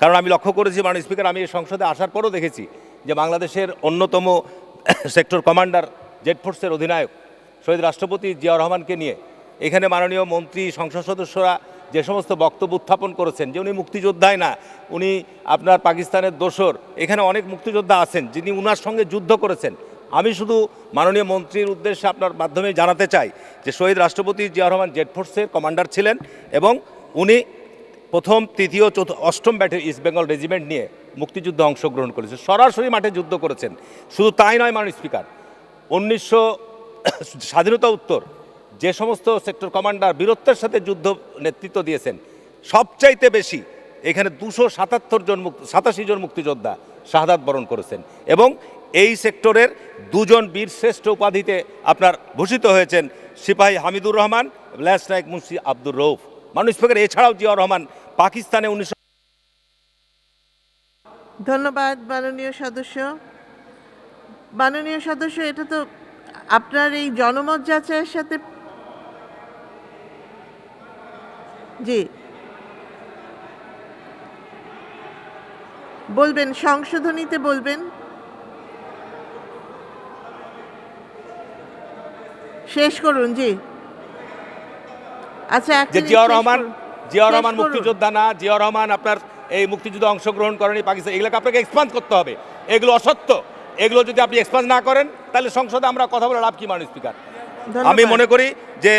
কারণ আমি লক্ষ্য করেছি মাননীয় স্পিকার, আমি এই সংসদে আসার পরও দেখেছি যে বাংলাদেশের অন্যতম সেক্টর কমান্ডার জেড ফোর্সের অধিনায়ক শহীদ রাষ্ট্রপতি জিয়াউর রহমানকে নিয়ে এখানে মাননীয় মন্ত্রী সংসদ সদস্যরা যে সমস্ত বক্তব্য উত্থাপন করেছেন যে উনি মুক্তিযোদ্ধাই না, উনি আপনার পাকিস্তানের দোসর। এখানে অনেক মুক্তিযোদ্ধা আছেন যিনি উনার সঙ্গে যুদ্ধ করেছেন। আমি শুধু মাননীয় মন্ত্রীর উদ্দেশ্যে আপনার মাধ্যমে জানাতে চাই যে শহীদ রাষ্ট্রপতি জিয়াউর রহমান জেড ফোর্সের কমান্ডার ছিলেন এবং উনি প্রথম, তৃতীয়, অষ্টম ব্যাটালিয়ন ইস্ট বেঙ্গল রেজিমেন্ট নিয়ে মুক্তিযুদ্ধে অংশগ্রহণ করেছেন, সরাসরি মাঠে যুদ্ধ করেছেন। শুধু তাই নয় মাননীয় স্পিকার, 1900 স্বাধীনতা উত্তর যে সমস্ত সেক্টর কমান্ডার বীরত্বের সাথে যুদ্ধ নেতৃত্ব দিয়েছেন, সবচাইতে বেশি এখানে 287 জন মুক্তিযোদ্ধা শাহাদাত বরণ করেছেন এবং এই সেক্টরের 2 জন বীর শ্রেষ্ঠ উপাধিতে আপনার ভূষিত হয়েছেন সিপাহী হামিদুর রহমান, ল্যান্স নায়েক মুন্সি আব্দুর রউফ। মাননীয় স্পিকার, এছাড়াও জিয়াউর রহমান পাকিস্তানে 1900। ধন্যবাদ মাননীয় সদস্য। মাননীয় সদস্য, এটা তো আপনার এই জনমত যাচাইয়ের সাথে, জি বলবেন, সংশোধনীতে বলবেন, শেষ করুন। জি আচ্ছা, যে জিয়াউর রহমান মুক্তিযোদ্ধা না, জিয়াউর রহমান আপনার এই মুক্তিযুদ্ধে অংশগ্রহণ করেনি পাকিস্তান, এগুলোকে আপনাকে এক্সপান্স করতে হবে। এগুলো অসত্য। এগুলো যদি আপনি এক্সপান্স না করেন তাহলে সংসদে আমরা কথা বলে লাভ কি মাননীয় স্পিকার? আমি মনে করি যে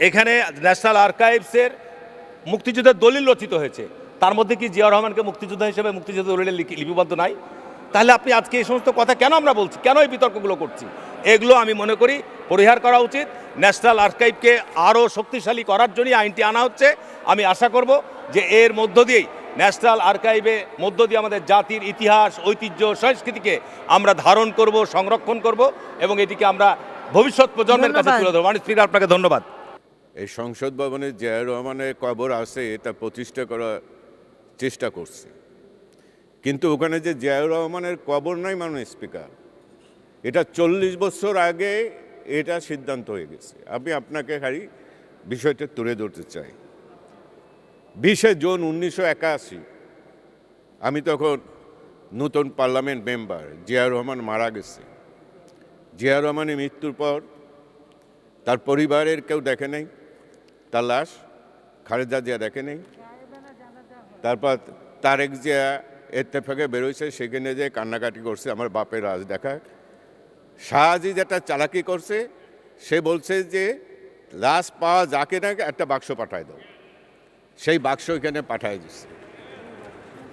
এখানে ন্যাশনাল আর্কাইভসের মুক্তিযুদ্ধের দলিল রচিত হয়েছে, তার মধ্যে কি জিয়াউর রহমানকে মুক্তিযোদ্ধা হিসেবে মুক্তিযুদ্ধ দলিলে লিপিবদ্ধ নাই? তাহলে আপনি আজকে এই সমস্ত কথা কেন আমরা বলছি, কেন এই বিতর্কগুলো করছি? এগুলো আমি মনে করি পরিহার করা উচিত। ন্যাশনাল আর্কাইভকে আরও শক্তিশালী করার জন্যই আইনটি আনা হচ্ছে। আমি আশা করব যে এর মধ্য দিয়েই ন্যাশনাল আর্কাইভের মধ্য দিয়ে আমাদের জাতির ইতিহাস, ঐতিহ্য, সংস্কৃতিকে আমরা ধারণ করব, সংরক্ষণ করব এবং এটিকে আমরা ভবিষ্যৎ প্রজন্মের কাছে তুলে ধরব। মাননীয় স্পিকার, আপনাকে ধন্যবাদ। এই সংসদ ভবনে জিয়াউর রহমানের কবর আছে, এটা প্রতিষ্ঠা করার চেষ্টা করছে, কিন্তু ওখানে যে জিয়াউর রহমানের কবর নাই মাননীয় স্পিকার, এটা 40 বছর আগে এটা সিদ্ধান্ত হয়ে গেছে। আমি আপনাকে খালি বিষয়টা তুলে ধরতে চাই। 20 জুন 1981 আমি তখন নতুন পার্লামেন্ট মেম্বার, জিয়াউর রহমান মারা গেছে। জিয়াউর রহমানের মৃত্যুর পর তার পরিবারের কেউ দেখে নাই তার লাশ, খালেদা জিয়া দেখে নেই। তারপর তারেক জিয়া ইত্তেফাকে বেরোইছে, সেখানে যে কান্নাকাটি করছে, আমার বাপের রাজ দেখা। শাহজি যেটা চালাকি করছে, সে বলছে যে লাশ পাওয়া যাকে না একটা বাক্স পাঠায় দাও, সেই বাক্স এখানে পাঠায় দিচ্ছে।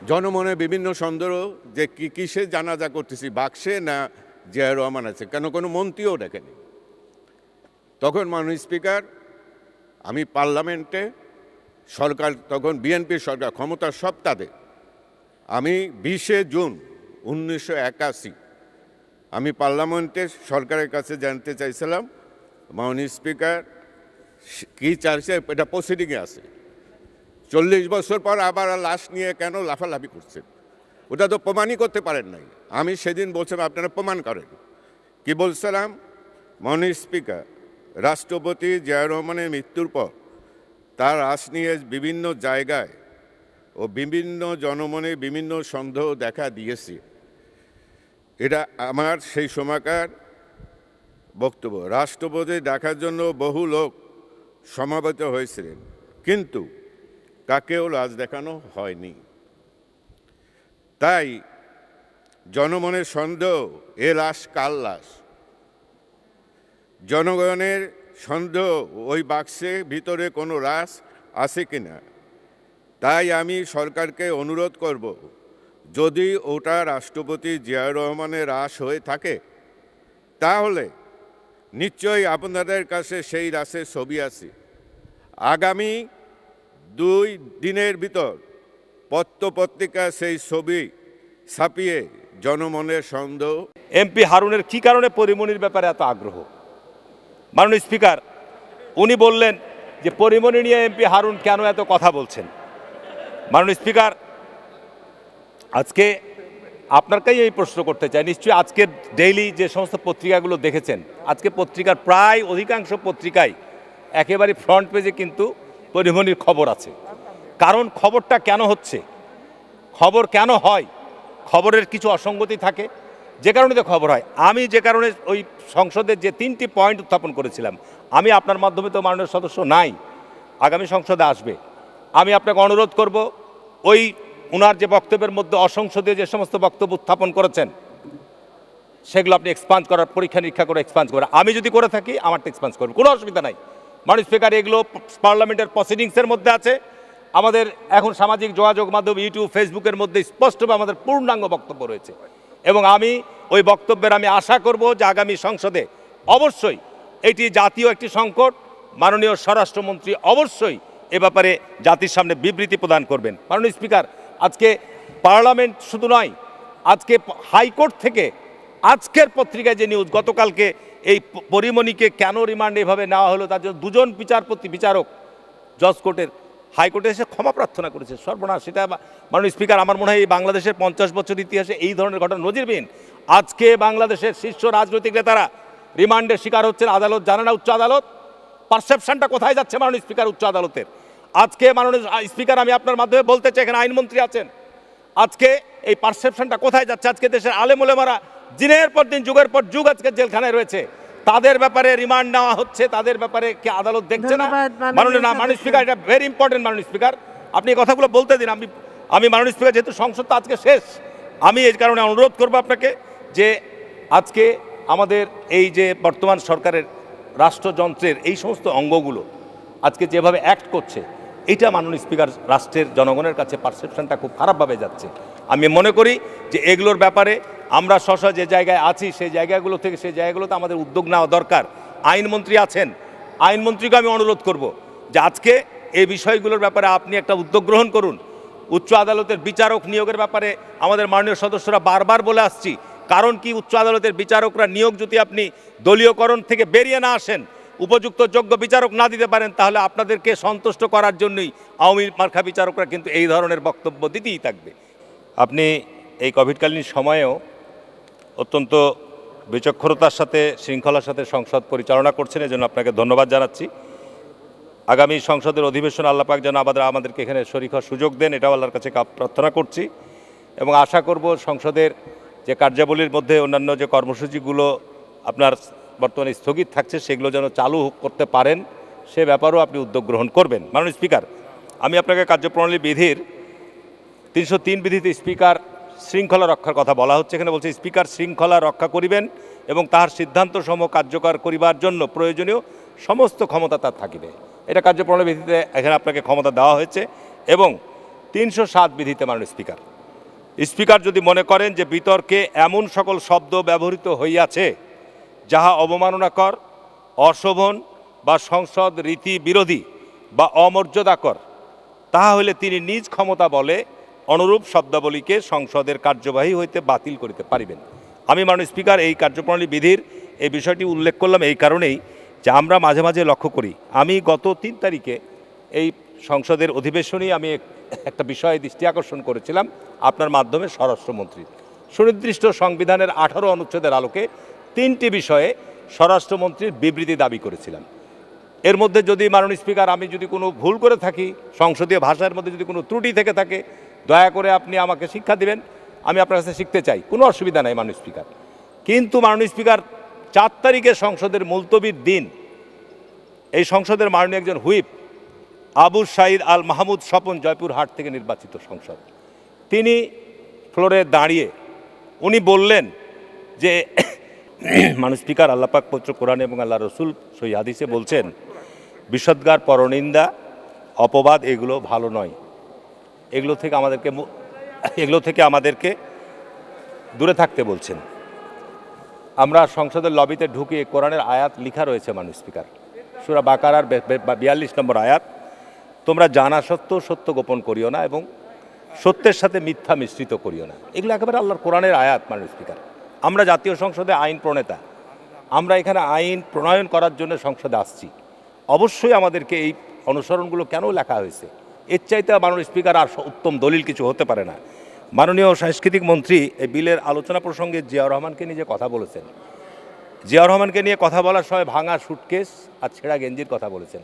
জনমনে বিভিন্ন সন্দেহ যে কিসে জানাজা করতেছি, বাক্সে না জিয়াউর রহমান আছে, কেন কোনো মন্ত্রীও দেখেনি। তখন মাননীয় স্পিকার, আমি পার্লামেন্টে, সরকার তখন বিএনপির সরকার, ক্ষমতার সব তাদের, আমি 20 জুন 1981 আমি পার্লামেন্টে সরকারের কাছে জানতে চাইছিলাম মাননীয় স্পিকার কী চাইছে, এটা প্রসিডিংয়ে আছে। 40 বছর পর আবার লাশ নিয়ে কেন লাফালাফি করছেন? ওটা তো প্রমাণই করতে পারেন নাই। আমি সেদিন বলছিলাম আপনারা প্রমাণ করেন। কি বলছিলাম? মাননীয় স্পিকার, রাষ্ট্রপতি জিয়াউর রহমানের মৃত্যুর পর তার লাশ নিয়ে বিভিন্ন জায়গায় ও বিভিন্ন জনমনে বিভিন্ন সন্দেহ দেখা দিয়েছে। এটা আমার সেই সময়কার বক্তব্য। রাষ্ট্রপতি দেখার জন্য বহু লোক সমাবেত হয়েছিলেন, কিন্তু কাকেও লাশ দেখানো হয়নি। তাই জনমনের সন্দেহ, এ লাশ কার লাশ? জনগণের সন্দেহ ওই বাক্সের ভিতরে কোনো লাশ আছে কিনা। তাই আমি সরকারকে অনুরোধ করব, যদি ওটা রাষ্ট্রপতি জিয়াউর রহমানের লাশ হয়ে থাকে তাহলে নিশ্চয়ই আপনাদের কাছে সেই লাশের ছবি আছে। আগামী 2 দিনের ভিতর পত্রপত্রিকা সেই ছবি ছাপিয়ে জনমনের সন্দেহ। এমপি হারুনের কি কারণে পরিমণির ব্যাপারে এত আগ্রহ? মাননীয় স্পিকার, উনি বললেন যে পরিমণি নিয়ে এমপি হারুন কেন এত কথা বলছেন। মাননীয় স্পিকার, আজকে আপনারকেই এই প্রশ্ন করতে চাই। নিশ্চয়ই আজকের ডেইলি যে সমস্ত পত্রিকাগুলো দেখেছেন, আজকে পত্রিকার প্রায় অধিকাংশ পত্রিকায় একেবারে ফ্রন্ট পেজে কিন্তু পরিমণির খবর আছে। কারণ খবরটা কেন হচ্ছে? খবর কেন হয়, খবরের কিছু অসঙ্গতি থাকে, যে কারণে তো খবর হয়। আমি যে কারণে ওই সংসদের যে 3টি পয়েন্ট উত্থাপন করেছিলাম, আমি আপনার মাধ্যমে তো মাননীয় সদস্য নাই, আগামী সংসদে আসবে, আমি আপনাকে অনুরোধ করব ওই ওনার যে বক্তব্যের মধ্যে অসংসদীয় যে সমস্ত বক্তব্য উত্থাপন করেছেন সেগুলো আপনি এক্সপান্স করার, পরীক্ষা নিরীক্ষা করে এক্সপান্স করার। আমি যদি করে থাকি আমারটা এক্সপান্স করবে, কোনো অসুবিধা নাই। মাননীয় স্পিকার, এগুলো পার্লামেন্টের প্রসিডিংসের মধ্যে আছে। আমাদের এখন সামাজিক যোগাযোগ মাধ্যম ইউটিউব, ফেসবুকের মধ্যে স্পষ্টভাবে আমাদের পূর্ণাঙ্গ বক্তব্য রয়েছে, এবং আমি ওই বক্তব্যের আমি আশা করব যে আগামী সংসদে অবশ্যই এটি জাতীয় একটি সংকট, মাননীয় স্বরাষ্ট্রমন্ত্রী অবশ্যই এ ব্যাপারে জাতির সামনে বিবৃতি প্রদান করবেন। মাননীয় স্পিকার, আজকে পার্লামেন্ট শুধু নয়, আজকে হাইকোর্ট থেকে আজকের পত্রিকায় যে নিউজ, গতকালকে এই পরিমণিকে কেন রিমান্ডে এভাবে নেওয়া হলো তার জন্য দুজন বিচারক জজ কোর্টের হাইকোর্টে এসে ক্ষমা প্রার্থনা করেছে। সর্বনাশ! সেটা মাননীয় স্পিকার, আমার মনে হয় এই বাংলাদেশের 50 বছর ইতিহাসে এই ধরনের ঘটনা নজিরবিহীন। আজকে বাংলাদেশের শীর্ষ রাজনৈতিক নেতারা রিমান্ডের শিকার হচ্ছেন, আদালত জানে না, উচ্চ আদালত। পারসেপশনটা কোথায় যাচ্ছে মাননীয় স্পিকার উচ্চ আদালতের? আজকে মাননীয় স্পিকার, আমি আপনার মাধ্যমে বলতে চাই, এখানে আইনমন্ত্রী আছেন, আজকে এই পারসেপশনটা কোথায় যাচ্ছে? আজকে দেশের আলেম ওলেমারা দিনের পর দিন, যুগের পর যুগ আজকে জেলখানায় রয়েছে, তাদের ব্যাপারে রিমান্ড নেওয়া হচ্ছে, তাদের ব্যাপারে কি আদালত দেখছে না? মাননীয় স্পিকার, এটা ভেরি ইম্পর্টেন্ট। মাননীয় স্পিকার, আপনি এই কথাগুলো বলতে দিন। আমি মাননীয় স্পিকার, যেহেতু সংসদ তো আজকে শেষ, আমি এই কারণে অনুরোধ করবো আপনাকে যে আজকে আমাদের এই যে বর্তমান সরকারের রাষ্ট্রযন্ত্রের এই সমস্ত অঙ্গগুলো আজকে যেভাবে অ্যাক্ট করছে, এটা মাননীয় স্পিকার রাষ্ট্রের জনগণের কাছে পারসেপশনটা খুব খারাপভাবে যাচ্ছে। আমি মনে করি যে এগুলোর ব্যাপারে আমরা যে জায়গায় আছি সেই জায়গাগুলোতে আমাদের উদ্যোগ নেওয়া দরকার। আইনমন্ত্রী আছেন, আইনমন্ত্রীকে আমি অনুরোধ করব যে আজকে এই বিষয়গুলোর ব্যাপারে আপনি একটা উদ্যোগ গ্রহণ করুন। উচ্চ আদালতের বিচারক নিয়োগের ব্যাপারে আমাদের মাননীয় সদস্যরা বারবার বলে আসছি, কারণ কি উচ্চ আদালতের বিচারকরা নিয়োগ যদি আপনি দলীয়করণ থেকে বেরিয়ে না আসেন, উপযুক্ত যোগ্য বিচারক না দিতে পারেন, তাহলে আপনাদেরকে সন্তুষ্ট করার জন্যই আওয়ামী মার্কা বিচারকরা কিন্তু এই ধরনের বক্তব্য দিতেই থাকবে। আপনি এই কোভিডকালীন সময়েও অত্যন্ত বিচক্ষণতার সাথে, শৃঙ্খলার সাথে সংসদ পরিচালনা করছেন, এজন্য আপনাকে ধন্যবাদ জানাচ্ছি। আগামী সংসদের অধিবেশন আল্লাহ পাক যেন আমাদেরকে এখানে শরীক হওয়ার সুযোগ দেন, এটাও আল্লাহর কাছে প্রার্থনা করছি, এবং আশা করব সংসদের যে কার্যাবলীর মধ্যে অন্যান্য যে কর্মসূচিগুলো আপনার বর্তমানে স্থগিত থাকছে সেগুলো যেন চালু করতে পারেন, সে ব্যাপারেও আপনি উদ্যোগ গ্রহণ করবেন। মাননীয় স্পিকার, আমি আপনাকে কার্যপ্রণালী বিধির 303 বিধিতে স্পিকার শৃঙ্খলা রক্ষার কথা বলা হচ্ছে। এখানে বলছে স্পিকার শৃঙ্খলা রক্ষা করিবেন এবং তাহার সিদ্ধান্তসমূহ কার্যকর করিবার জন্য প্রয়োজনীয় সমস্ত ক্ষমতা তার থাকিবে। এটা কার্যপ্রণালী বিধিতে এখানে আপনাকে ক্ষমতা দেওয়া হয়েছে। এবং 307 বিধিতে মাননীয় স্পিকার যদি মনে করেন যে বিতর্কে এমন সকল শব্দ ব্যবহৃত হইয়াছে যাহা অবমাননাকর, অশোভন বা সংসদ রীতি বিরোধী বা অমর্যাদাকর, তাহা হইলে তিনি নিজ ক্ষমতা বলে অনুরূপ শব্দাবলীকে সংসদের কার্যবাহী হইতে বাতিল করিতে পারিবেন। আমি মাননীয় স্পিকার এই কার্যপ্রণালী বিধির এই বিষয়টি উল্লেখ করলাম এই কারণেই যে আমরা মাঝে মাঝে লক্ষ্য করি, আমি গত 3 তারিখে এই সংসদের অধিবেশনেই আমি একটা বিষয়ে দৃষ্টি আকর্ষণ করেছিলাম আপনার মাধ্যমে স্বরাষ্ট্রমন্ত্রীর। সুনির্দিষ্ট সংবিধানের 18 অনুচ্ছেদের আলোকে 3টি বিষয়ে স্বরাষ্ট্রমন্ত্রীর বিবৃতি দাবি করেছিলাম। এর মধ্যে যদি মাননীয় স্পিকার আমি যদি কোনো ভুল করে থাকি, সংসদীয় ভাষার মধ্যে যদি কোনো ত্রুটি থেকে থাকে, দয়া করে আপনি আমাকে শিক্ষা দিবেন, আমি আপনার কাছে শিখতে চাই, কোনো অসুবিধা নাই মাননীয় স্পিকার। কিন্তু মাননীয় স্পিকার 4 তারিখে সংসদের মুলতবির দিন এই সংসদের মাননীয় একজন হুইপ আবু সাঈদ আল মাহমুদ স্বপন, জয়পুরহাট থেকে নির্বাচিত সংসদ, তিনি ফ্লোরে দাঁড়িয়ে উনি বললেন যে মাননীয় স্পিকার, আল্লাহ পাক পবিত্র কোরআন এবং আল্লাহ রসুল সহি হাদিসে বলছেন বিষদগার, পরনিন্দা, অপবাদ এগুলো ভালো নয়, এগুলো থেকে আমাদেরকে দূরে থাকতে বলছেন। আমরা সংসদের লবিতে ঢুকে কোরআনের আয়াত লেখা রয়েছে মাননীয় স্পিকার, সূরা বাকারার 42 নম্বর আয়াত, তোমরা জানা সত্ত্বেও সত্য গোপন করিও না এবং সত্যের সাথে মিথ্যা মিশ্রিত করিও না। এগুলো একেবারে আল্লাহর কোরআনের আয়াত মাননীয় স্পিকার। আমরা জাতীয় সংসদে আইন প্রণেতা, আমরা এখানে আইন প্রণয়ন করার জন্য সংসদে আসছি, অবশ্যই আমাদেরকে এই অনুসরণগুলো কেন লেখা হয়েছে, এর চাইতে মাননীয় স্পিকার আর উত্তম দলিল কিছু হতে পারে না। মাননীয় সাংস্কৃতিক মন্ত্রী এই বিলের আলোচনা প্রসঙ্গে জিয়াউর রহমানকে নিয়ে যে কথা বলেছেন, জিয়াউর রহমানকে নিয়ে কথা বলার সময় ভাঙা সুটকেস আর ছেঁড়া গেঞ্জির কথা বলেছেন।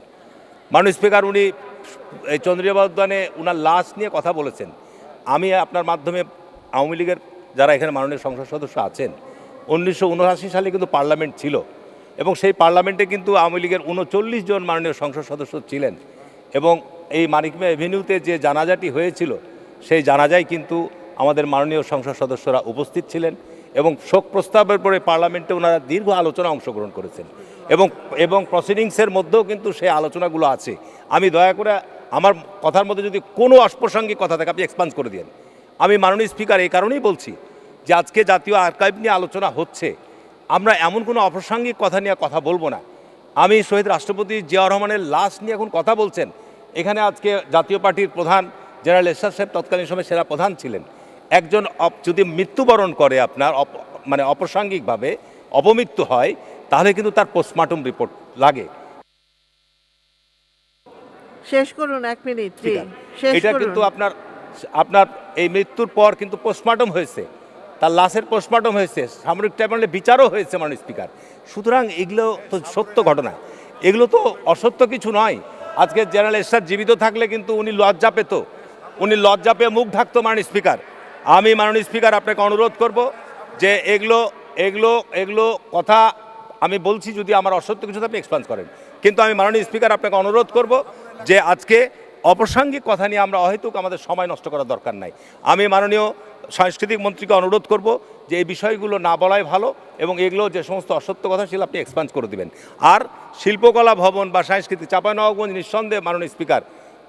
মাননীয় স্পিকার, উনি এই চন্দ্রিমা উদ্যানে উনার লাশ নিয়ে কথা বলেছেন, আমি আপনার মাধ্যমে আওয়ামী লীগের যারা এখানে মাননীয় সংসদ সদস্য আছেন 1979 সালে কিন্তু পার্লামেন্ট ছিল এবং সেই পার্লামেন্টে কিন্তু আওয়ামী লীগের 39 জন মাননীয় সংসদ সদস্য ছিলেন এবং এই মানিক মিয়া এভিনিউতে যে জানাজাটি হয়েছিল সেই জানাজায় কিন্তু আমাদের মাননীয় সংসদ সদস্যরা উপস্থিত ছিলেন এবং শোক প্রস্তাবের পরে পার্লামেন্টে ওনারা দীর্ঘ আলোচনা অংশগ্রহণ করেছেন এবং প্রসিডিংসের মধ্যেও কিন্তু সেই আলোচনাগুলো আছে। আমি দয়া করে আমার কথার মধ্যে যদি কোনো অপ্রাসঙ্গিক কথা থাকে আপনি এক্সপান্স করে দিন। আমি মাননীয় স্পিকার এই কারণেই বলছি যে আজকে জাতীয় আর্কাইভ নিয়ে আলোচনা হচ্ছে, আমরা এমন কোনো অপ্রাসঙ্গিক কথা নিয়ে কথা বলবো না। আমি শহীদ রাষ্ট্রপতি জিয়াউর রহমানের লাশ নিয়ে এখন কথা বলছেন, এখানে আজকে জাতীয় পার্টির প্রধান জেনারেল এরশাদ সাহেব তৎকালীন সময় সেরা প্রধান ছিলেন। একজন যদি মৃত্যুবরণ করে আপনার মানে অপ্রাসঙ্গিকভাবে অপমৃত্যু হয় তাহলে কিন্তু তার পোস্টমর্টম রিপোর্ট লাগে। শেষ করুন 1 মিনিট, জি শেষ এটা করুন। কিন্তু আপনার এই মৃত্যুর পর কিন্তু পোস্টমর্টম হয়েছে, তার লাশের পোস্টমর্টম হয়েছে, সামরিক ট্রাইব্যুনালে বিচারও হয়েছে মাননীয় স্পিকার। সুতরাং এগুলো তো সত্য ঘটনা, এগুলো তো অসত্য কিছু নয়। আজকে জেনারেল এরশাদ জীবিত থাকলে কিন্তু উনি লজ্জা পেত, উনি লজ্জা পেয়ে মুখ ঢাকতো মাননীয় স্পিকার। আমি মাননীয় স্পিকার আপনাকে অনুরোধ করব যে এগুলো এগুলো এগুলো কথা আমি বলছি, যদি আমার অসত্য কিছু আপনি এক্সপান্স করেন, কিন্তু আমি মাননীয় স্পিকার আপনাকে অনুরোধ করব যে আজকে অপ্রাসঙ্গিক কথা নিয়ে আমরা অহেতুক আমাদের সময় নষ্ট করার দরকার নাই। আমি মাননীয় সাংস্কৃতিক মন্ত্রীকে অনুরোধ করব যে এই বিষয়গুলো না বলাই ভালো এবং এগুলো যে সমস্ত অসত্য কথা সেগুলো আপনি এক্সপান্স করে দিবেন। আর শিল্পকলা ভবন বা সাংস্কৃতিক চাঁপাইনবাবগঞ্জ নিঃসন্দেহে মাননীয় স্পিকার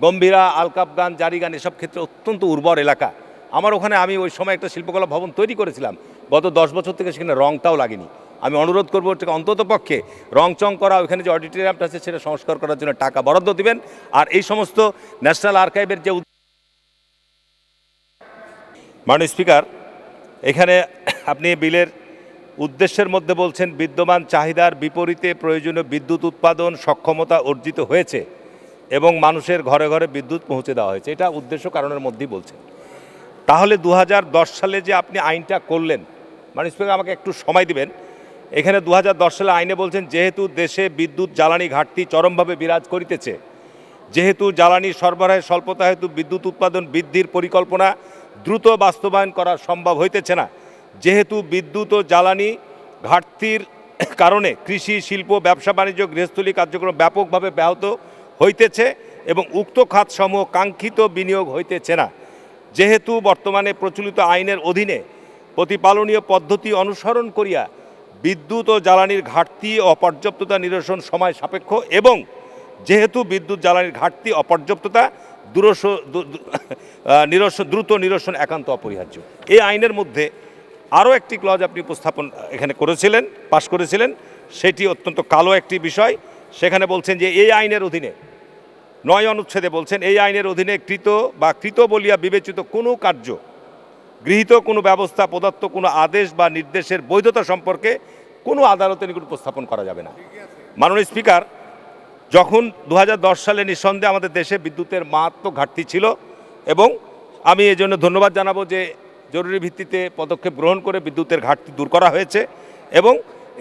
গম্ভীরা, আলকাপগান, জারিগান এসব ক্ষেত্রে অত্যন্ত উর্বর এলাকা। আমার ওখানে আমি ওই সময় একটা শিল্পকলা ভবন তৈরি করেছিলাম, গত 10 বছর থেকে সেখানে রংটাও লাগেনি। আমি অনুরোধ করবো অন্তত পক্ষে রং চং করা, ওখানে যে অডিটোরিয়ামটা আছে সেটা সংস্কার করার জন্য টাকা বরাদ্দ দিবেন। আর এই সমস্ত ন্যাশনাল আর্কাইভের যে মাননীয় স্পিকার, এখানে আপনি বিলের উদ্দেশ্যের মধ্যে বলছেন বিদ্যমান চাহিদার বিপরীতে প্রয়োজনীয় বিদ্যুৎ উৎপাদন সক্ষমতা অর্জিত হয়েছে এবং মানুষের ঘরে ঘরে বিদ্যুৎ পৌঁছে দেওয়া হয়েছে, এটা উদ্দেশ্য কারণের মধ্যেই বলছেন। তাহলে 2010 সালে যে আপনি আইনটা করলেন, মাননীয় স্পিকার আমাকে একটু সময় দিবেন। এখানে 2010 সালে আইনে বলছেন যেহেতু দেশে বিদ্যুৎ জ্বালানি ঘাটতি চরমভাবে বিরাজ করিতেছে, যেহেতু জ্বালানি সরবরাহের স্বল্পতা হেতু বিদ্যুৎ উৎপাদন বৃদ্ধির পরিকল্পনা দ্রুত বাস্তবায়ন করা সম্ভব হইতেছে না, যেহেতু বিদ্যুৎ ও জ্বালানি ঘাটতির কারণে কৃষি, শিল্প, ব্যবসা বাণিজ্য, গৃহস্থলী কার্যক্রম ব্যাপকভাবে ব্যাহত হইতেছে এবং উক্ত খাতসমূহ কাঙ্ক্ষিত বিনিয়োগ হইতেছে না, যেহেতু বর্তমানে প্রচলিত আইনের অধীনে প্রতিপালনীয় পদ্ধতি অনুসরণ করিয়া বিদ্যুৎ ও জ্বালানির ঘাটতি ও অপর্যাপ্ততা নিরসন সময় সাপেক্ষ এবং যেহেতু বিদ্যুৎ জ্বালানির ঘাটতি অপর্যাপ্ততা দ্রুত নিরসন একান্ত অপরিহার্য। এই আইনের মধ্যে আরও একটি ক্লজ আপনি উপস্থাপন এখানে করেছিলেন, পাশ করেছিলেন, সেটি অত্যন্ত কালো একটি বিষয়। সেখানে বলছেন যে এই আইনের অধীনে 9 অনুচ্ছেদে বলছেন এই আইনের অধীনে কৃত বলিয়া বিবেচিত কোনো কার্য, গৃহীত কোনো ব্যবস্থা, প্রদত্ত কোনো আদেশ বা নির্দেশের বৈধতা সম্পর্কে কোনো আদালতের নিকট উপস্থাপন করা যাবে না। মাননীয় স্পিকার, যখন 2010 সালে নিঃসন্দেহে আমাদের দেশে বিদ্যুতের মারাত্মক ঘাটতি ছিল এবং আমি এই জন্য ধন্যবাদ জানাবো যে জরুরি ভিত্তিতে পদক্ষেপ গ্রহণ করে বিদ্যুতের ঘাটতি দূর করা হয়েছে এবং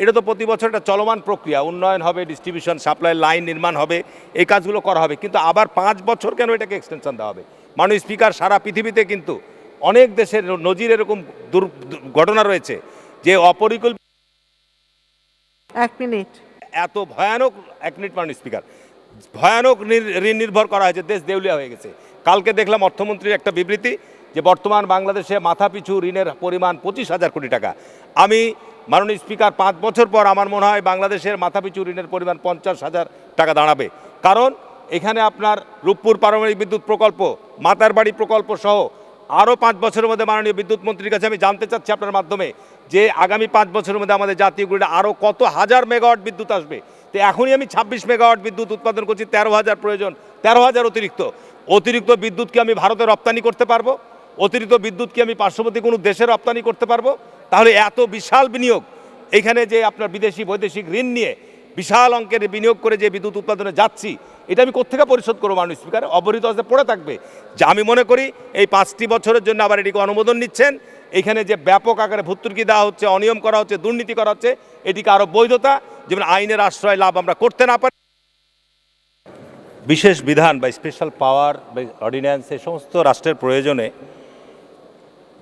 এটা তো প্রতি বছর একটা চলমান প্রক্রিয়া, উন্নয়ন হবে, ডিস্ট্রিবিউশন সাপ্লাই লাইন নির্মাণ হবে, এই কাজগুলো করা হবে, কিন্তু আবার 5 বছর কেন এটাকে এক্সটেনশন দেওয়া হবে? মাননীয় স্পিকার, সারা পৃথিবীতে কিন্তু অনেক দেশের নজির এরকম ঘটনা রয়েছে যে অপরিকল্পিত 1 মিনিট, এত ভয়ানক 1 মিনিট মাননীয় স্পিকার, ভয়ানক ঋণ নির্ভর করা হয়েছে, দেশ দেউলিয়া হয়ে গেছে। কালকে দেখলাম অর্থমন্ত্রীর একটা বিবৃতি যে বর্তমান বাংলাদেশে মাথাপিছু ঋণের পরিমাণ 25,000 কোটি টাকা। আমি মাননীয় স্পিকার 5 বছর পর আমার মনে হয় বাংলাদেশের মাথাপিছু ঋণের পরিমাণ 50,000 টাকা দাঁড়াবে, কারণ এখানে আপনার রূপপুর পারমাণবিক বিদ্যুৎ প্রকল্প, মাতারবাড়ি প্রকল্প সহ আরও 5 বছরের মধ্যে মাননীয় বিদ্যুৎ মন্ত্রীর কাছে আমি জানতে চাচ্ছি আপনার মাধ্যমে যে আগামী 5 বছরের মধ্যে আমাদের জাতীয় গ্রিডে আরও কত হাজার মেগাওয়াট বিদ্যুৎ আসবে। তো এখনই আমি 26 মেগাওয়াট বিদ্যুৎ উৎপাদন করছি, 13,000 প্রয়োজন, 13,000 অতিরিক্ত বিদ্যুৎ কি আমি ভারতে রপ্তানি করতে পারবো? অতিরিক্ত বিদ্যুৎ কি আমি পার্শ্ববর্তী কোনো দেশে রপ্তানি করতে পারবো? তাহলে এত বিশাল বিনিয়োগ এখানে যে আপনার বিদেশি বৈদেশিক ঋণ নিয়ে বিশাল অঙ্কের বিনিয়োগ করে যে বিদ্যুৎ উৎপাদনে যাচ্ছি, এটা আমি কোত্থেকে পরিশোধ করবো মাননীয় স্পিকার? অবহিত অবস্থায় পড়ে থাকবে। যে আমি মনে করি এই 5টি বছরের জন্য আবার এটিকে অনুমোদন নিচ্ছেন, এখানে যে ব্যাপক আকারে ভর্তুকি দেওয়া হচ্ছে, অনিয়ম করা হচ্ছে, দুর্নীতি করা হচ্ছে, এটিকে আরও বৈধতা, যেমন আইনের আশ্রয় লাভ আমরা করতে না পারি। বিশেষ বিধান বা স্পেশাল পাওয়ার বা অর্ডিন্যান্স, এই সমস্ত রাষ্ট্রের প্রয়োজনে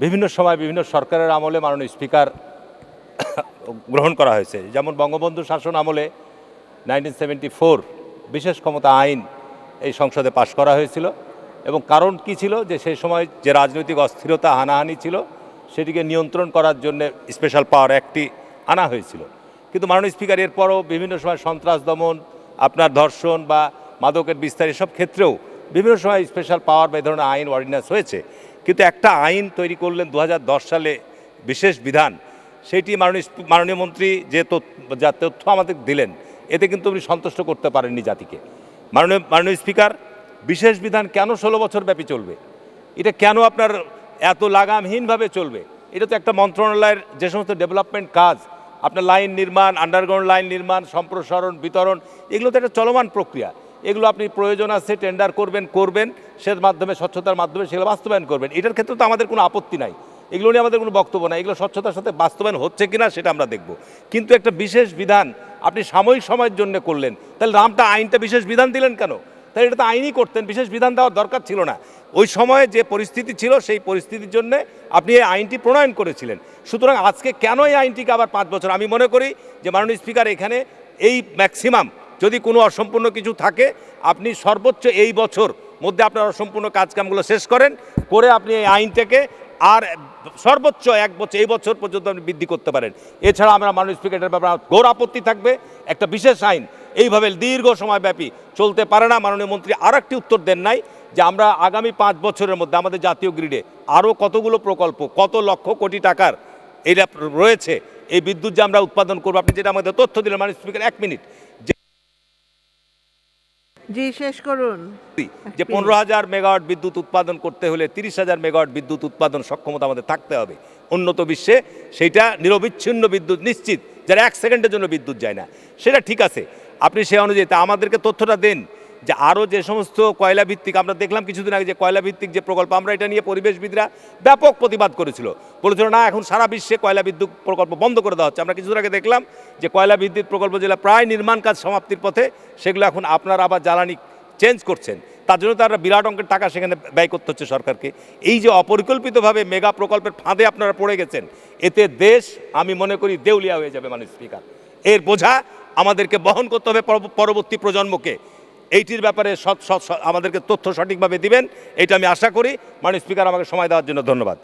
বিভিন্ন সময় বিভিন্ন সরকারের আমলে মাননীয় স্পিকার গ্রহণ করা হয়েছে। যেমন বঙ্গবন্ধু শাসন আমলে 1974 বিশেষ ক্ষমতা আইন এই সংসদে পাশ করা হয়েছিল এবং কারণ কি ছিল যে সেই সময় যে রাজনৈতিক অস্থিরতা হানাহানি ছিল সেটিকে নিয়ন্ত্রণ করার জন্য স্পেশাল পাওয়ার অ্যাক্টটি আনা হয়েছিল। কিন্তু মাননীয় স্পিকার এরপরও বিভিন্ন সময় সন্ত্রাস দমন, আপনার ধর্ষণ বা মাদকের বিস্তার এসব ক্ষেত্রেও বিভিন্ন সময় স্পেশাল পাওয়ার বা এই ধরনের আইন অর্ডিন্যান্স হয়েছে। কিন্তু একটা আইন তৈরি করলেন 2010 সালে বিশেষ বিধান, সেইটি মাননীয় মন্ত্রী যা তথ্য আমাদের দিলেন এতে কিন্তু উনি সন্তুষ্ট করতে পারেননি জাতিকে। মাননীয় স্পিকার, বিশেষ বিধান কেন 16 বছর ব্যাপী চলবে? এটা কেন আপনার এত লাগামহীনভাবে চলবে? এটা তো একটা মন্ত্রণালয়ের যে সমস্ত ডেভেলপমেন্ট কাজ, আপনার লাইন নির্মাণ, আন্ডারগ্রাউন্ড লাইন নির্মাণ, সম্প্রসারণ, বিতরণ, এগুলো তো একটা চলমান প্রক্রিয়া। এগুলো আপনি প্রয়োজন আছে টেন্ডার করবেন সে মাধ্যমে স্বচ্ছতার মাধ্যমে সেগুলো বাস্তবায়ন করবেন। এটার ক্ষেত্রে তো আমাদের কোনো আপত্তি নাই, এগুলো নিয়ে আমাদের কোনো বক্তব্য নাই। এগুলো স্বচ্ছতার সাথে বাস্তবায়ন হচ্ছে কিনা সেটা আমরা দেখব। কিন্তু একটা বিশেষ বিধান আপনি সাময়িক সময়ের জন্য করলেন, তাহলে নামটা আইনটা বিশেষ বিধান দিলেন কেন? তাহলে এটা তো আইনই করতেন, বিশেষ বিধান দেওয়ার দরকার ছিল না। ওই সময়ে যে পরিস্থিতি ছিল সেই পরিস্থিতির জন্য আপনি এই আইনটি প্রণয়ন করেছিলেন। সুতরাং আজকে কেন এই আইনটিকে আবার 5 বছর? আমি মনে করি যে মাননীয় স্পিকার এখানে এই ম্যাক্সিমাম যদি কোনো অসম্পূর্ণ কিছু থাকে আপনি সর্বোচ্চ এই বছর মধ্যে আপনার অসম্পূর্ণ কাজকামগুলো শেষ করে আপনি এই আইনটাকে আর সর্বোচ্চ 1 বছর এই বছর পর্যন্ত আপনি বৃদ্ধি করতে পারেন। এছাড়া আমরা মাননীয় স্পিকারের ব্যাপারে ঘোর আপত্তি থাকবে। একটা বিশেষ আইন এইভাবে দীর্ঘ সময়ব্যাপী চলতে পারে না। মাননীয় মন্ত্রী আর একটি উত্তর দেন নাই যে আমরা আগামী 5 বছরের মধ্যে আমাদের জাতীয় গ্রিডে আরও কতগুলো প্রকল্প, কত লক্ষ কোটি টাকার এটা রয়েছে, এই বিদ্যুৎ যে আমরা উৎপাদন করবো। আপনি যেটা আমাদের তথ্য দিলেন মাননীয় স্পিকার, 1 মিনিট, জি শেষ করুন। যে 15,000 মেগাওয়াট বিদ্যুৎ উৎপাদন করতে হলে 30,000 মেগাওয়াট বিদ্যুৎ উৎপাদন সক্ষমতা আমাদের থাকতে হবে। উন্নত বিশ্বে সেইটা নিরবিচ্ছিন্ন বিদ্যুৎ নিশ্চিত, যারা 1 সেকেন্ডের জন্য বিদ্যুৎ যায় না, সেটা ঠিক আছে। আপনি সে অনুযায়ী তা আমাদেরকে তথ্যটা দেন যে আরও যে সমস্ত কয়লা ভিত্তিক, আমরা দেখলাম কিছুদিন আগে যে কয়লা ভিত্তিক যে প্রকল্প, আমরা এটা নিয়ে পরিবেশবিদরা ব্যাপক প্রতিবাদ করেছিল, বলেছিল না এখন সারা বিশ্বে কয়লা বিদ্যুৎ প্রকল্প বন্ধ করে দেওয়া হচ্ছে। আমরা কিছুদিন আগে দেখলাম যে কয়লা বিদ্যুৎ প্রকল্প যেগুলো প্রায় নির্মাণ কাজ সমাপ্তির পথে, সেগুলো এখন আপনারা আবার জ্বালানি চেঞ্জ করছেন, তার জন্য তারা বিরাট অঙ্কের টাকা সেখানে ব্যয় করতে হচ্ছে সরকারকে। এই যে অপরিকল্পিতভাবে মেগা প্রকল্পের ফাঁদে আপনারা পড়ে গেছেন, এতে দেশ আমি মনে করি দেউলিয়া হয়ে যাবে মাননীয় স্পিকার। এর বোঝা আমাদেরকে বহন করতে হবে পরবর্তী প্রজন্মকে। এইটির ব্যাপারে আমাদেরকে তথ্য সঠিকভাবে দিবেন, এটা আমি আশা করি। মাননীয় স্পিকার, আমাকে সময় দেওয়ার জন্য ধন্যবাদ।